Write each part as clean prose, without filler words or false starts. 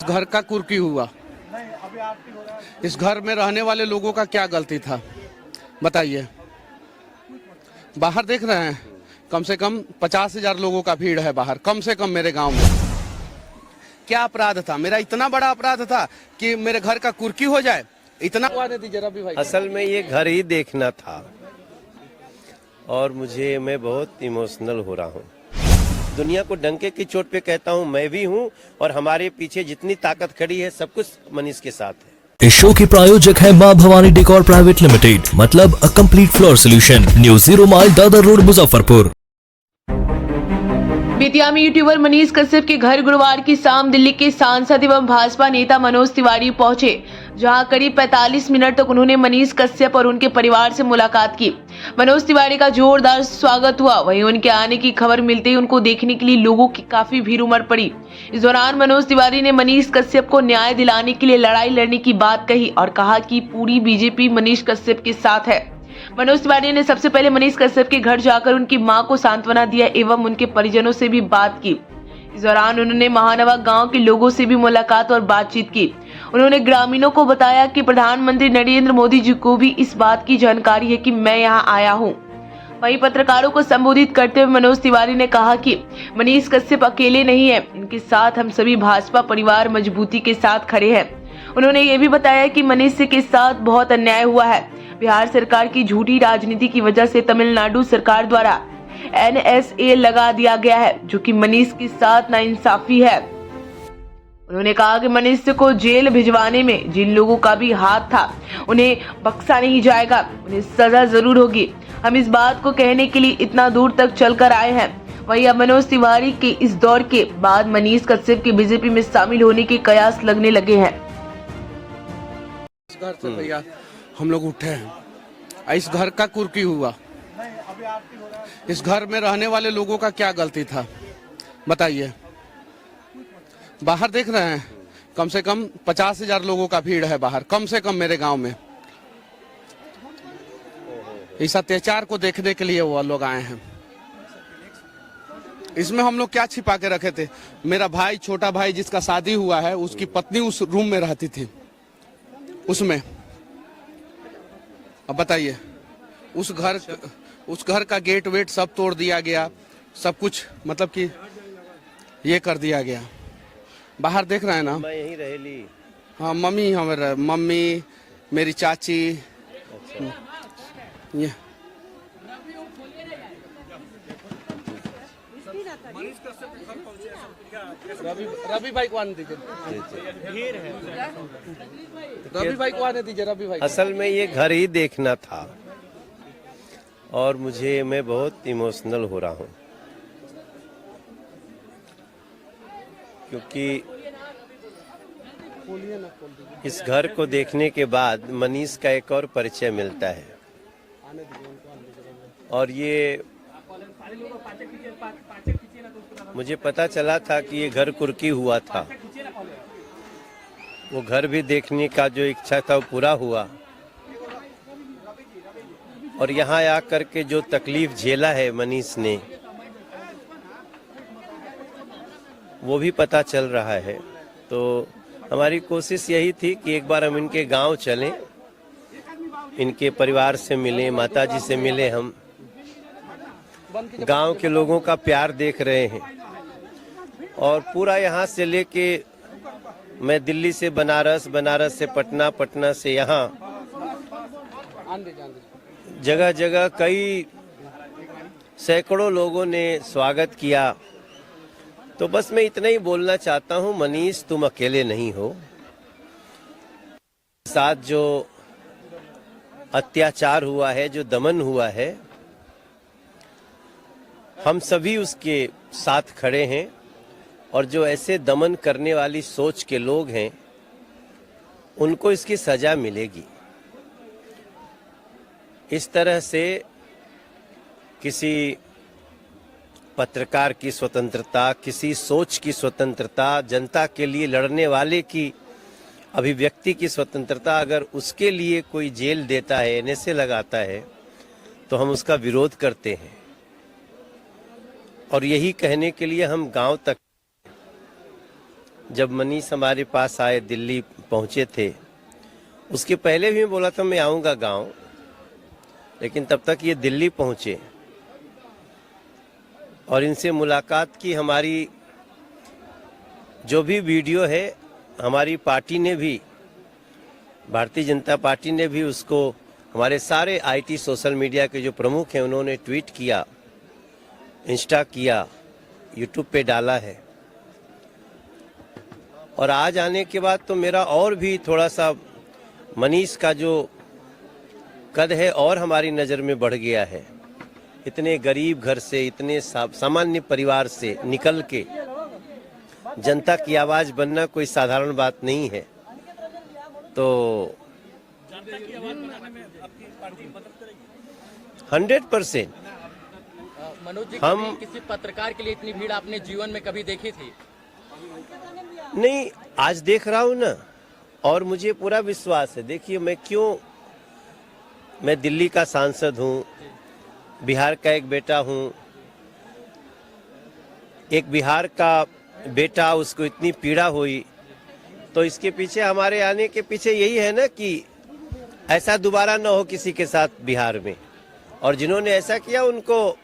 घर का कुर्की हुआ। इस घर में रहने वाले लोगों का क्या गलती था बताइए। बाहर देख रहे हैं कम से कम 50,000 लोगों का भीड़ है बाहर, कम से कम मेरे गांव में। क्या अपराध था मेरा? इतना बड़ा अपराध था कि मेरे घर का कुर्की हो जाए? इतना रवि भाई, असल में ये घर ही देखना था और मैं बहुत इमोशनल हो रहा हूँ। दुनिया को डंके की चोट पे कहता हूँ, मैं भी हूँ और हमारे पीछे जितनी ताकत खड़ी है सब कुछ मनीष के साथ है। इस शो के प्रायोजक है मां भवानी डेकोर प्राइवेट लिमिटेड, मतलब a complete floor solution, new 0 mile Dadar road, Muzaffarpur. Bettiah में यूट्यूबर मनीष कश्यप के घर गुरुवार की शाम दिल्ली के सांसद एवं भाजपा नेता मनोज तिवारी पहुंचे, जहां करीब 45 मिनट तक उन्होंने मनीष कश्यप और उनके परिवार से मुलाकात की। मनोज तिवारी का जोरदार स्वागत हुआ। वहीं उनके आने की खबर मिलते ही उनको देखने के लिए लोगों की काफी भीड़ उमड़ पड़ी। इस दौरान मनोज तिवारी ने मनीष कश्यप को न्याय दिलाने के लिए लड़ाई लड़ने की बात कही और कहा कि पूरी बीजेपी मनीष कश्यप के साथ है। मनोज तिवारी ने सबसे पहले मनीष कश्यप के घर जाकर उनकी मां को सांत्वना दिया एवं उनके परिजनों से भी बात की। इस दौरान उन्होंने महानवा गांव के लोगों से भी मुलाकात और बातचीत की। उन्होंने ग्रामीणों को बताया कि प्रधानमंत्री नरेंद्र मोदी जी को भी इस बात की जानकारी है कि मैं यहां आया हूं। वहीं पत्रकारों को संबोधित करते हुए मनोज तिवारी ने कहा कि मनीष कश्यप अकेले नहीं है, इनके साथ हम सभी भाजपा परिवार मजबूती के साथ खड़े हैं। उन्होंने ये भी बताया कि मनीष के साथ बहुत अन्याय हुआ है। बिहार सरकार की झूठी राजनीति की वजह से तमिलनाडु सरकार द्वारा NSA लगा दिया गया है, जो कि मनीष के साथ नाइंसाफी है। उन्होंने कहा कि मनीष को जेल भिजवाने में जिन लोगों का भी हाथ था उन्हें बख्शा नहीं जाएगा, उन्हें सजा जरूर होगी। हम इस बात को कहने के लिए इतना दूर तक चलकर आए हैं। वहीं अब मनोज तिवारी के इस दौर के बाद मनीष कश्यप के बीजेपी में शामिल होने के कयास लगने लगे हैं। इस घर से भैया हम लोग उठे हैं, इस घर का कुर्की हुआ। इस घर में रहने वाले लोगों का क्या गलती था बताइए। बाहर देख रहे हैं कम से कम 50,000 लोगों का भीड़ है बाहर, कम से कम मेरे गांव में। इस अत्याचार को देखने के लिए वो लोग आए हैं। इसमें हम लोग क्या छिपा के रखे थे? मेरा भाई, छोटा भाई जिसका शादी हुआ है, उसकी पत्नी उस रूम में रहती थी उसमें। अब बताइए, उस घर का गेट वेट सब तोड़ दिया गया, सब कुछ मतलब कि ये कर दिया गया। बाहर देख रहे हैं ना, मैं यहीं रहेली। हाँ, मम्मी मेरी चाची। अच्छा। ये रवि भाई को आने दीजिए, रवि भाई को आने दीजिए, रवि भाई। असल में ये घर ही देखना था और मैं बहुत इमोशनल हो रहा हूँ, क्योंकि इस घर को देखने के बाद मनीष का एक और परिचय मिलता है। और ये मुझे पता चला था कि ये घर कुर्की हुआ था। वो घर भी देखने का जो इच्छा था वो पूरा हुआ। और यहाँ आकर के जो तकलीफ झेला है मनीष ने, वो भी पता चल रहा है। तो हमारी कोशिश यही थी कि एक बार हम इनके गांव चलें, इनके परिवार से मिलें, माताजी से मिलें। हम गांव के लोगों का प्यार देख रहे हैं और पूरा यहाँ से लेके मैं दिल्ली से बनारस, बनारस से पटना, पटना से यहाँ जगह जगह कई सैकड़ों लोगों ने स्वागत किया। तो बस मैं इतना ही बोलना चाहता हूँ, मनीष तुम अकेले नहीं हो। साथ जो अत्याचार हुआ है, जो दमन हुआ है, हम सभी उसके साथ खड़े हैं। और जो ऐसे दमन करने वाली सोच के लोग हैं, उनको इसकी सजा मिलेगी। इस तरह से किसी पत्रकार की स्वतंत्रता, किसी सोच की स्वतंत्रता, जनता के लिए लड़ने वाले की अभिव्यक्ति की स्वतंत्रता, अगर उसके लिए कोई जेल देता है, NSA लगाता है, तो हम उसका विरोध करते हैं। और यही कहने के लिए हम गांव तक जब मनीष हमारे पास आए, दिल्ली पहुंचे थे, उसके पहले भी मैं बोला था मैं आऊंगा गांव, लेकिन तब तक ये दिल्ली पहुंचे और इनसे मुलाकात की। हमारी जो भी वीडियो है, हमारी पार्टी ने भी, भारतीय जनता पार्टी ने भी उसको, हमारे सारे आईटी सोशल मीडिया के जो प्रमुख हैं उन्होंने ट्वीट किया, इंस्टा किया, यूट्यूब पे डाला है। और आज आने के बाद तो मेरा और भी थोड़ा सा मनीष का जो कद है और हमारी नज़र में बढ़ गया है। इतने गरीब घर से, इतने सामान्य परिवार से निकल के जनता की आवाज़ बनना कोई साधारण बात नहीं है। तो 100% मनोज जी, हम किसी पत्रकार के लिए इतनी भीड़ आपने जीवन में कभी देखी थी? नहीं, आज देख रहा हूं ना, और मुझे पूरा विश्वास है। देखिए, मैं दिल्ली का सांसद हूं, बिहार का एक बेटा हूं, एक बिहार का बेटा, उसको इतनी पीड़ा हुई, तो इसके पीछे, हमारे आने के पीछे यही है ना कि ऐसा दोबारा ना हो किसी के साथ बिहार में, और जिन्होंने ऐसा किया उनको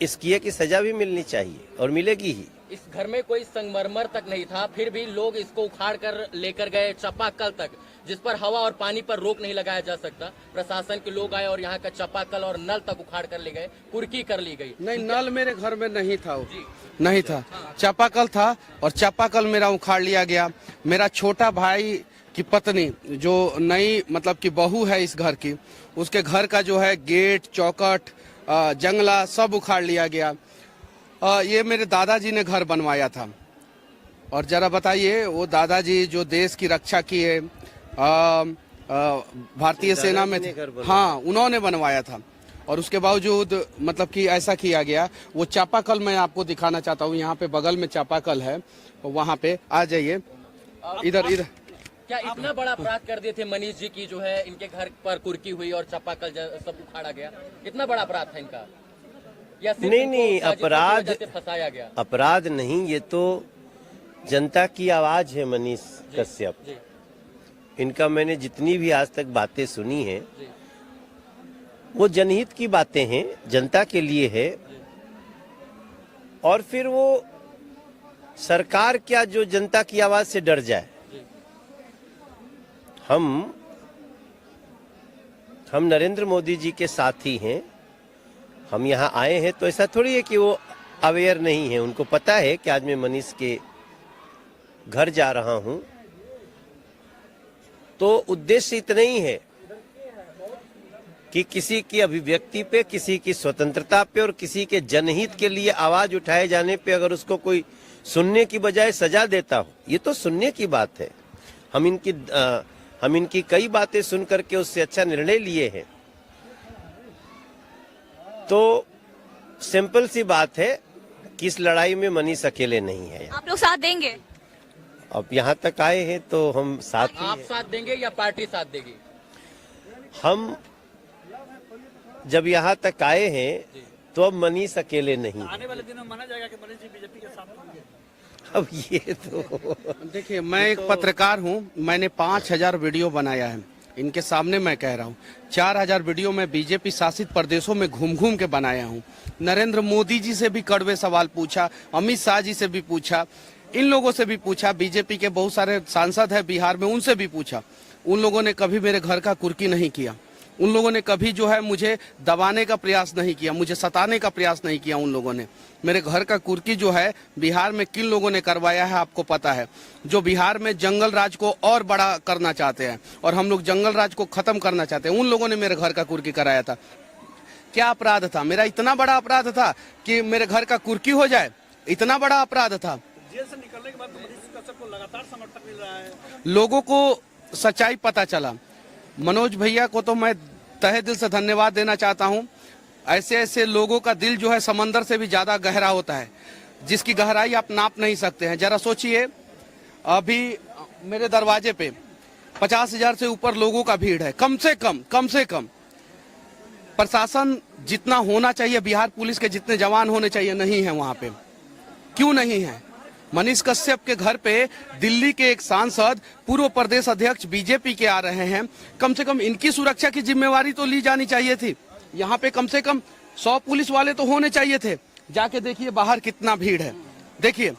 इस किए की सजा भी मिलनी चाहिए और मिलेगी ही। इस घर में कोई संगमरमर तक नहीं था, फिर भी लोग इसको उखाड़ कर लेकर गए चापाकल तक, जिस पर हवा और पानी पर रोक नहीं लगाया जा सकता। प्रशासन के लोग आए और यहाँ का चापाकल और नल तक उखाड़ कर ले गए, कुर्की कर ली गई। नहीं, नल मेरे घर में नहीं था, वो नहीं था, चापाकल था और चापाकल मेरा उखाड़ लिया गया। मेरा छोटा भाई की पत्नी जो नई मतलब की बहू है इस घर की, उसके घर का जो है गेट, चौखट, जंगला सब उखाड़ लिया गया। ये मेरे दादाजी ने घर बनवाया था। और जरा बताइए, वो दादाजी जो देश की रक्षा की है, भारतीय सेना में थे, हाँ, उन्होंने बनवाया था। और उसके बावजूद मतलब कि ऐसा किया गया। वो चापाकल मैं आपको दिखाना चाहता हूँ, यहाँ पे बगल में चापाकल है, वहाँ पे आ जाइए, इधर। क्या इतना बड़ा अपराध कर दिए थे मनीष जी की, जो है इनके घर पर कुर्की हुई और चापाकल सब उखाड़ा गया? इतना बड़ा अपराध था इनका, या सिर्फ नहीं, अपराध फंसाया गया? अपराध नहीं, ये तो जनता की आवाज है। मनीष कश्यप, इनका मैंने जितनी भी आज तक बातें सुनी है, वो जनहित की बातें हैं, जनता के लिए है। और फिर वो सरकार क्या जो जनता की आवाज से डर जाए। हम नरेंद्र मोदी जी के साथी हैं। हम यहाँ आए हैं तो ऐसा थोड़ी है कि वो अवेयर नहीं है। उनको पता है कि आज मैं मनीष के घर जा रहा हूं, तो उद्देश्य इतना ही है कि किसी की अभिव्यक्ति पे, किसी की स्वतंत्रता पे और किसी के जनहित के लिए आवाज उठाए जाने पे अगर उसको कोई सुनने की बजाय सजा देता हो, ये तो सुनने की बात है। हम इनकी कई बातें सुन करके उससे अच्छा निर्णय लिए हैं। तो सिंपल सी बात है कि इस लड़ाई में मनीष अकेले नहीं है। आप लोग साथ देंगे? अब यहाँ तक आए हैं तो हम साथ ही आप हैं। साथ देंगे या पार्टी साथ देगी? हम जब यहाँ तक आए हैं तो अब मनीष अकेले नहीं है। आने वाले दिनों में माना जाएगा कि मनीष जी बीजेपी के साथ होंगे। अब ये तो देखिए, मैं एक पत्रकार हूं, मैंने 5000 वीडियो बनाया है। इनके सामने मैं कह रहा हूं, 4000 वीडियो मैं बीजेपी शासित प्रदेशों में घूम घूम के बनाया हूं। नरेंद्र मोदी जी से भी कड़वे सवाल पूछा, अमित शाह जी से भी पूछा, इन लोगों से भी पूछा, बीजेपी के बहुत सारे सांसद हैं बिहार में, उनसे भी पूछा। उन लोगों ने कभी मेरे घर का कुर्की नहीं किया। उन लोगों ने कभी जो है मुझे दबाने का प्रयास नहीं किया, मुझे सताने का प्रयास नहीं किया। उन लोगों ने मेरे घर का कुर्की जो है बिहार में किन लोगों ने करवाया है आपको पता है। जो बिहार में जंगल राज को और बड़ा करना चाहते हैं और हम लोग जंगल राज को खत्म करना चाहते हैं, उन लोगों ने मेरे घर का कुर्की कराया था। क्या अपराध था मेरा? इतना बड़ा अपराध था कि मेरे घर का कुर्की हो जाए? इतना बड़ा अपराध था। जेल से निकलने के बाद तो मनीष कश्यप को लगातार समर्थन मिल रहा है। लोगों को सच्चाई पता चला। मनोज भैया को तो मैं तहे दिल से धन्यवाद देना चाहता हूं। ऐसे ऐसे लोगों का दिल जो है समंदर से भी ज्यादा गहरा होता है, जिसकी गहराई आप नाप नहीं सकते हैं। जरा सोचिए, अभी मेरे दरवाजे पे 50,000 से ऊपर लोगों का भीड़ है, कम से कम। प्रशासन जितना होना चाहिए, बिहार पुलिस के जितने जवान होने चाहिए, नहीं है वहां पे। क्यों नहीं है? मनीष कश्यप के घर पे दिल्ली के एक सांसद पूर्व प्रदेश अध्यक्ष बीजेपी के आ रहे हैं। कम से कम इनकी सुरक्षा की जिम्मेवारी तो ली जानी चाहिए थी। यहाँ पे कम से कम 100 पुलिस वाले तो होने चाहिए थे। जाके देखिए बाहर कितना भीड़ है, देखिए।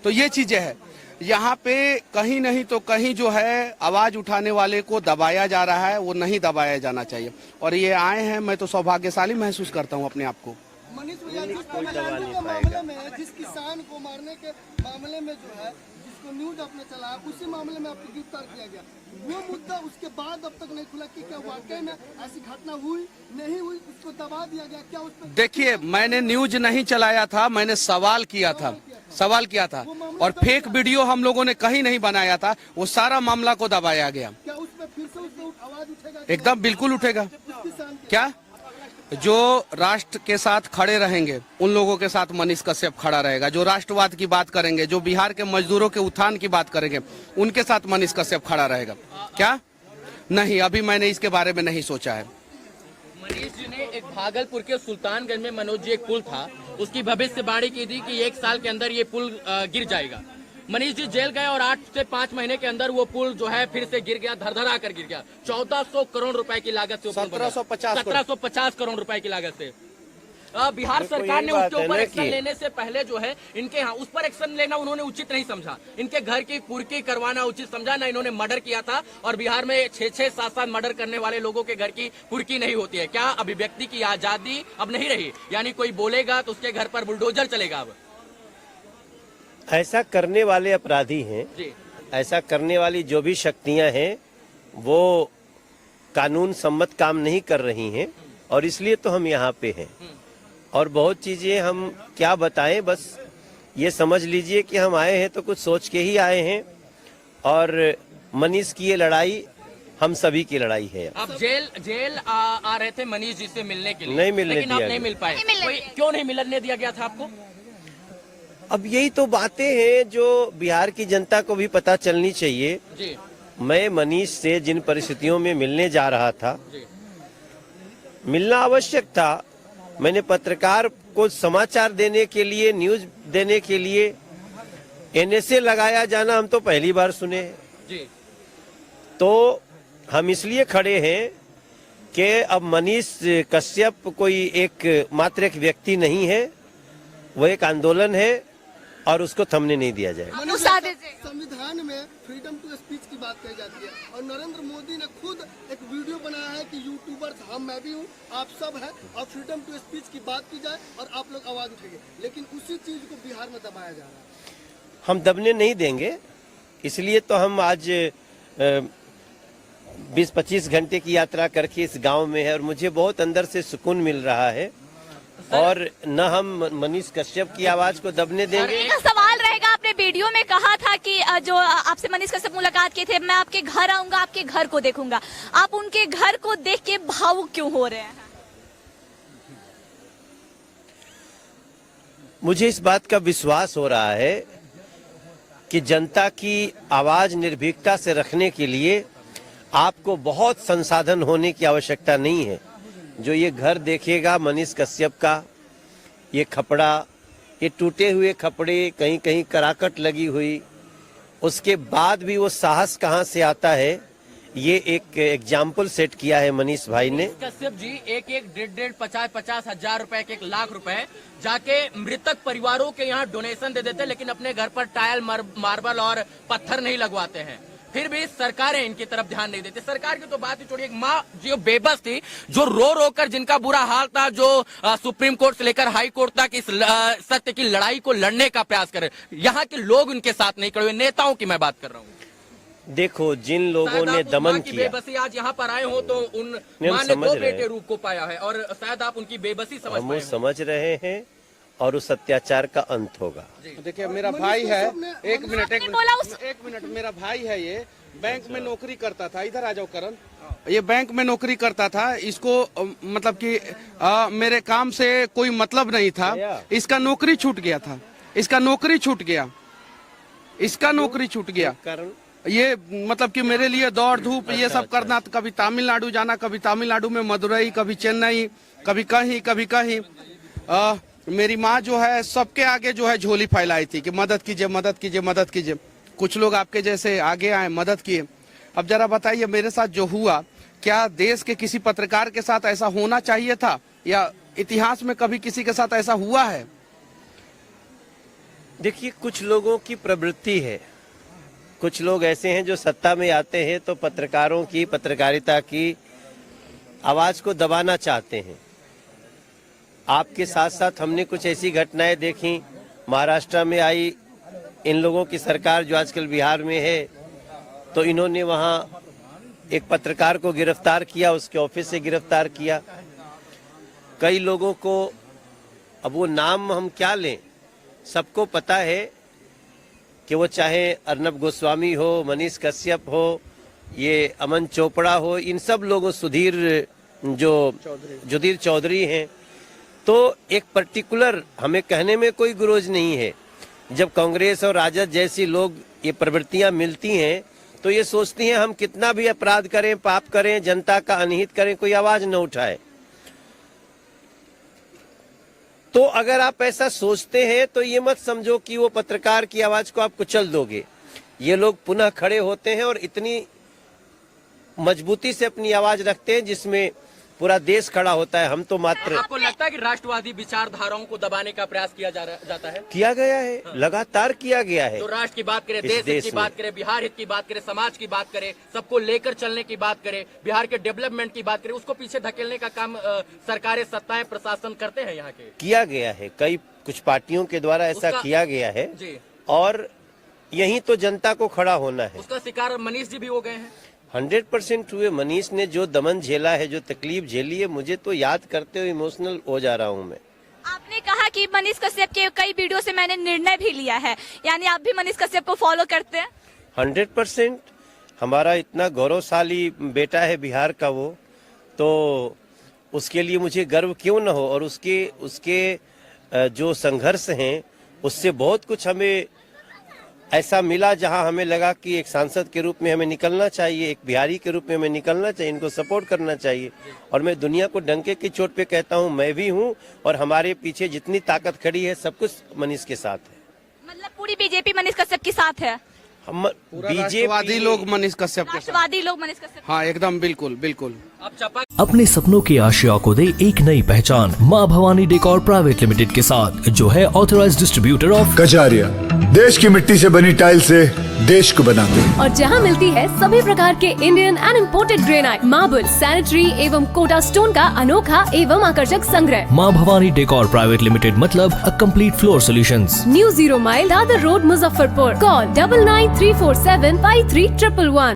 तो ये चीजें है, यहाँ पे कहीं नहीं तो कहीं जो है आवाज उठाने वाले को दबाया जा रहा है, वो नहीं दबाया जाना चाहिए। और ये आए हैं, मैं तो सौभाग्यशाली महसूस करता हूँ अपने आप को। मनीष भैया, जिस मामले में, जिस किसान को मारने के मामले में जो है, जिसको न्यूज आपने चलाया, उसी मामले में आपको गिरफ्तार किया गया, वो मुद्दा उसके बाद अब तक नहीं खुला कि क्या वाकई में ऐसी घटना हुई नहीं हुई, उसको दबा दिया गया क्या? उस पर देखिए, मैंने न्यूज नहीं चलाया था, मैंने सवाल किया था और फेक वीडियो हम लोगों ने कहीं नहीं बनाया था। वो सारा मामला को दबाया गया। क्या उस पर फिर से उसको आवाज उठेगा? एकदम बिल्कुल उठेगा। क्या जो राष्ट्र के साथ खड़े रहेंगे उन लोगों के साथ मनीष कश्यप खड़ा रहेगा। जो राष्ट्रवाद की बात करेंगे, जो बिहार के मजदूरों के उत्थान की बात करेंगे, उनके साथ मनीष कश्यप खड़ा रहेगा। क्या नहीं, अभी मैंने इसके बारे में नहीं सोचा है। मनीष जी ने एक भागलपुर के सुल्तानगंज में मनोज जी एक पुल था, उसकी भविष्यवाणी की थी कि 1 साल के अंदर ये पुल गिर जाएगा। मनीष जी जेल गए और 8 से 5 महीने के अंदर वो पुल जो है फिर से गिर गया, धरधरा कर गिर गया। 1400 करोड़ रुपए की लागत से 1750 करोड़ रुपए की लागत से। बिहार सरकार ने उसके ऊपर एक्शन लेने से पहले जो है इनके यहाँ उस पर एक्शन लेना उन्होंने उचित नहीं समझा। इनके घर की कुर्की करवाना उचित समझा ना। इन्होंने मर्डर किया था और बिहार में 6-6, 7-7 मर्डर करने वाले लोगों के घर की कुर्की नहीं होती है। क्या अभिव्यक्ति की आजादी अब नहीं रही? यानी कोई बोलेगा तो उसके घर पर बुलडोजर चलेगा। अब ऐसा करने वाले अपराधी हैं जी, ऐसा करने वाली जो भी शक्तियां हैं वो कानून सम्मत काम नहीं कर रही हैं और इसलिए तो हम यहाँ पे हैं। और बहुत चीजें हम क्या बताएं, बस ये समझ लीजिए कि हम आए हैं तो कुछ सोच के ही आए हैं। और मनीष की ये लड़ाई हम सभी की लड़ाई है। आप जेल आ रहे थे मनीष जी से मिलने के लिए, नहीं मिलने लेकिन आप दिया नहीं गया। मिल पाए। क्यों नहीं मिलने दिया गया था आपको? अब यही तो बातें हैं जो बिहार की जनता को भी पता चलनी चाहिए। जी, मैं मनीष से जिन परिस्थितियों में मिलने जा रहा था, मिलना आवश्यक था। मैंने पत्रकार को समाचार देने के लिए, न्यूज देने के लिए एनएसए लगाया जाना हम तो पहली बार सुने। जी, तो हम इसलिए खड़े हैं कि अब मनीष कश्यप कोई मात्र एक व्यक्ति नहीं है, वो एक आंदोलन है और उसको थमने नहीं दिया जाएगा। संविधान में फ्रीडम टू स्पीच की बात कही जाती है और नरेंद्र मोदी ने खुद एक वीडियो बनाया है कि यूट्यूबर्स मैं भी हूँ, आप सब हैं और फ्रीडम टू स्पीच की बात की जाए और आप लोग आवाज उठेंगे, लेकिन उसी चीज को बिहार में दबाया जा रहा है। हम दबने नहीं देंगे, इसलिए तो हम आज 20-25 घंटे की यात्रा करके इस गांव में है और मुझे बहुत अंदर से सुकून मिल रहा है। और न हम मनीष कश्यप की आवाज को दबने देंगे। एक सवाल रहेगा, आपने वीडियो में कहा था कि जो आपसे मनीष कश्यप मुलाकात किए थे, मैं आपके घर आऊंगा, आपके घर को देखूंगा। आप उनके घर को देख के भावुक क्यों हो रहे हैं? मुझे इस बात का विश्वास हो रहा है कि जनता की आवाज निर्भीकता से रखने के लिए आपको बहुत संसाधन होने की आवश्यकता नहीं है। जो ये घर देखेगा मनीष कश्यप का, ये खपड़ा, ये टूटे हुए कपड़े, कहीं कहीं कराकट लगी हुई, उसके बाद भी वो साहस कहाँ से आता है, ये एक एग्जाम्पल सेट किया है मनीष भाई ने। कश्यप जी 1-1, 50-50 हजार रुपए, 1 लाख रुपए जाके मृतक परिवारों के यहाँ डोनेशन दे देते, लेकिन अपने घर पर टाइल, मार्बल और पत्थर नहीं लगवाते हैं। फिर भी सरकारें इनकी तरफ ध्यान नहीं देती। सरकार की तो बात ही छोड़िए, एक माँ जो बेबस थी, जो रो रो कर, जिनका बुरा हाल था, जो सुप्रीम कोर्ट से लेकर हाई कोर्ट तक इस सत्य की लड़ाई को लड़ने का प्रयास करे, यहाँ के लोग उनके साथ नहीं खड़े हुए। नेताओं की मैं बात कर रहा हूँ। देखो, जिन लोगों ने दमन किया, बेबसी आज यहाँ पर आए हो तो उन माँ ने 2 बेटे रूप को पाया है और शायद आप उनकी बेबसी समझ रहे हैं और उस अत्याचार का अंत होगा। देखिए, मेरा भाई है, एक मिनट, मेरा भाई है, ये बैंक में नौकरी करता था। इधर आ जाओ करण। ये बैंक में नौकरी करता था। इसको मतलब कि मेरे काम से कोई मतलब नहीं था। इसका नौकरी छूट गया था, इसका नौकरी छूट गया। ये मतलब कि मेरे लिए दौड़ धूप ये सब करना, कभी तमिलनाडु जाना, कभी तमिलनाडु में मदुरई, कभी चेन्नई, कभी कहीं मेरी माँ जो है सबके आगे जो है झोली फैलाई थी कि मदद कीजिए, मदद कीजिए, मदद कीजिए। कुछ लोग आपके जैसे आगे आए, मदद किए। अब जरा बताइए मेरे साथ जो हुआ, क्या देश के किसी पत्रकार के साथ ऐसा होना चाहिए था, या इतिहास में कभी किसी के साथ ऐसा हुआ है? देखिए, कुछ लोगों की प्रवृत्ति है, कुछ लोग ऐसे हैं जो सत्ता में आते हैं तो पत्रकारों की, पत्रकारिता की आवाज को दबाना चाहते हैं। आपके साथ साथ हमने कुछ ऐसी घटनाएं देखी, महाराष्ट्र में आई इन लोगों की सरकार जो आजकल बिहार में है, तो इन्होंने वहां एक पत्रकार को गिरफ्तार किया, उसके ऑफिस से गिरफ्तार किया। कई लोगों को, अब वो नाम हम क्या लें, सबको पता है कि वो चाहे अर्नब गोस्वामी हो, मनीष कश्यप हो, ये अमन चोपड़ा हो, इन सब लोगों, सुधीर चौधरी हैं, तो एक पर्टिकुलर हमें कहने में कोई गुरोज नहीं है। जब कांग्रेस और राजद जैसी लोग ये प्रवृत्तियां मिलती हैं तो ये सोचती हैं हम कितना भी अपराध करें, पाप करें, जनता का अनहित करें, कोई आवाज न उठाए। तो अगर आप ऐसा सोचते हैं तो ये मत समझो कि वो पत्रकार की आवाज को आप कुचल दोगे। ये लोग पुनः खड़े होते हैं और इतनी मजबूती से अपनी आवाज रखते हैं जिसमें पूरा देश खड़ा होता है। हम तो मात्र, आपको लगता है कि राष्ट्रवादी विचारधाराओं को दबाने का प्रयास किया जाता है? किया गया है, लगातार किया गया है। तो राष्ट्र की बात करें, देश हित की बात करें, बिहार हित की बात करें, समाज की बात करें, सबको लेकर चलने की बात करें, बिहार के डेवलपमेंट की बात करें, उसको पीछे धकेलने का काम सरकारें, सत्ताएं, प्रशासन करते हैं यहाँ के? किया गया है, कुछ पार्टियों के द्वारा ऐसा किया गया है जी। और यही तो जनता को खड़ा होना है। उसका शिकार मनीष जी भी हो गए हैं। 100% हुए। मनीष ने जो दमन झेला है, जो तकलीफ झेली है, मुझे तो याद करते हुए इमोशनल हो जा रहा हूँ मैं। आपने कहा कि मनीष कश्यप के कई वीडियो से मैंने निर्णय भी लिया है, यानी आप भी मनीष कश्यप को फॉलो करते हैं? 100%। हमारा इतना गौरवशाली बेटा है बिहार का वो, तो उसके लिए मुझे गर्व क्यों न हो। और उसके जो संघर्ष हैं उससे बहुत कुछ हमें ऐसा मिला जहां हमें लगा कि एक सांसद के रूप में हमें निकलना चाहिए, एक बिहारी के रूप में हमें निकलना चाहिए, इनको सपोर्ट करना चाहिए। और मैं दुनिया को डंके की चोट पे कहता हूं, मैं भी हूं और हमारे पीछे जितनी ताकत खड़ी है सब कुछ मनीष के साथ है। मतलब पूरी बीजेपी मनीष कश्यप के साथ है? हम राष्ट्रवादी लोग मनीष कश्यप के साथ। राष्ट्रवादी लोग मनीष कश्यप? हाँ, एकदम, बिल्कुल बिल्कुल। अपने सपनों की आशिया को दे एक नई पहचान माँ भवानी डेकोर प्राइवेट लिमिटेड के साथ, जो है ऑथराइज्ड डिस्ट्रीब्यूटर ऑफ कजारिया। देश की मिट्टी से बनी टाइल से देश को बनाते हैं। और जहां मिलती है सभी प्रकार के Indian and imported granite, marble, sanitary एवं कोटा स्टोन का अनोखा एवं आकर्षक संग्रह। माँ भवानी डेकोर प्राइवेट लिमिटेड मतलब a complete floor solutions. New 0 mile Dadar road, Muzaffarpur. Call 9934753111।